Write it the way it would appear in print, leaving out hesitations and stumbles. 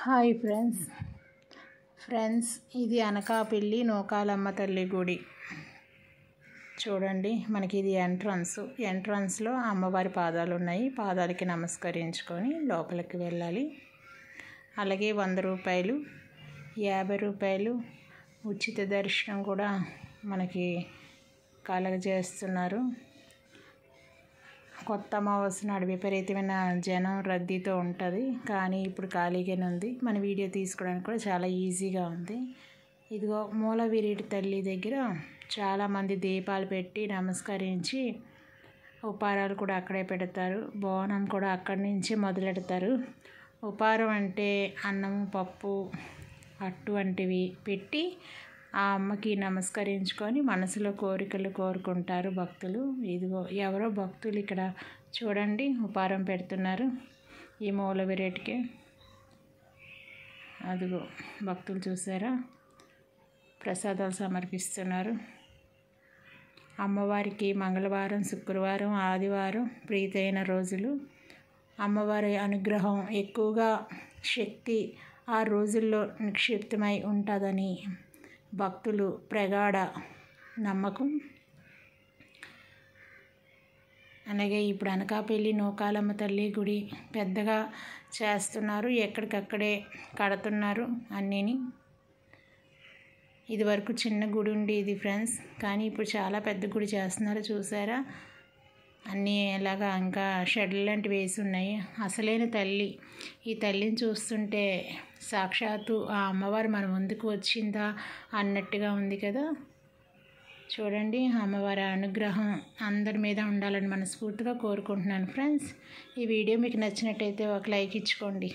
Hi friends ఇది అనకాపల్లి నూకాలమ్మ తల్లి గుడి చూడండి. మనకి ఇది ఎంట్రన్స్లో అమ్మవారి పాదాలు ఉన్నాయి. పాదాలకి నమస్కరించుకొని లోపలికి వెళ్ళాలి. అలాగే 100 రూపాయలు 50 రూపాయలు ఉచిత దర్శనం కూడా మనకి కలగజేస్తున్నారు. కొత్త అమావాస్య నాడు విపరీతమైన జనం రద్దీతో ఉంటుంది, కానీ ఇప్పుడు ఖాళీగానే ఉంది. మన వీడియో తీసుకోవడానికి కూడా చాలా ఈజీగా ఉంది. ఇదిగో మూలవిరాట్ తల్లి దగ్గర చాలామంది దీపాలు పెట్టి నమస్కరించి ఉపారాలు కూడా అక్కడే పెడతారు. బోనం కూడా అక్కడి నుంచి మొదలెడతారు. ఉపారం అంటే అన్నము పప్పు అట్టు వంటివి పెట్టి ఆ అమ్మకి నమస్కరించుకొని మనసులో కోరికలు కోరుకుంటారు భక్తులు. ఇదిగో ఎవరో భక్తులు ఇక్కడ చూడండి ఉపారం పెడుతున్నారు. ఈ మూలవిరాట్కి అదిగో భక్తులు చూసారా, ప్రసాదాలు సమర్పిస్తున్నారు. అమ్మవారికి మంగళవారం, శుక్రవారం, ఆదివారం ప్రీతైన రోజులు. అమ్మవారి అనుగ్రహం ఎక్కువగా శక్తి ఆ రోజుల్లో నిక్షిప్తమై ఉంటుందని భక్తులు ప్రగాఢ నమ్మకం. అలాగే ఇప్పుడు అనకాపల్లి నూకాలమ్మ తల్లి గుడి పెద్దగా చేస్తున్నారు. ఎక్కడికక్కడే కడుతున్నారు అన్నీని. ఇదివరకు చిన్న గుడి ఉండేది ఫ్రెండ్స్, కానీ ఇప్పుడు చాలా పెద్ద గుడి చేస్తున్నారు. చూసారా, అన్నీ ఎలాగా ఇంకా షెడ్లు లాంటివి వేసి ఉన్నాయి. అసలైన తల్లి, ఈ తల్లిని చూస్తుంటే సాక్షాత్తు ఆ అమ్మవారు మన ముందుకు వచ్చిందా అన్నట్టుగా ఉంది కదా. చూడండి, అమ్మవారి అనుగ్రహం అందరి మీద ఉండాలని మనస్ఫూర్తిగా కోరుకుంటున్నాను ఫ్రెండ్స్. ఈ వీడియో మీకు నచ్చినట్టయితే ఒక లైక్ ఇచ్చుకోండి.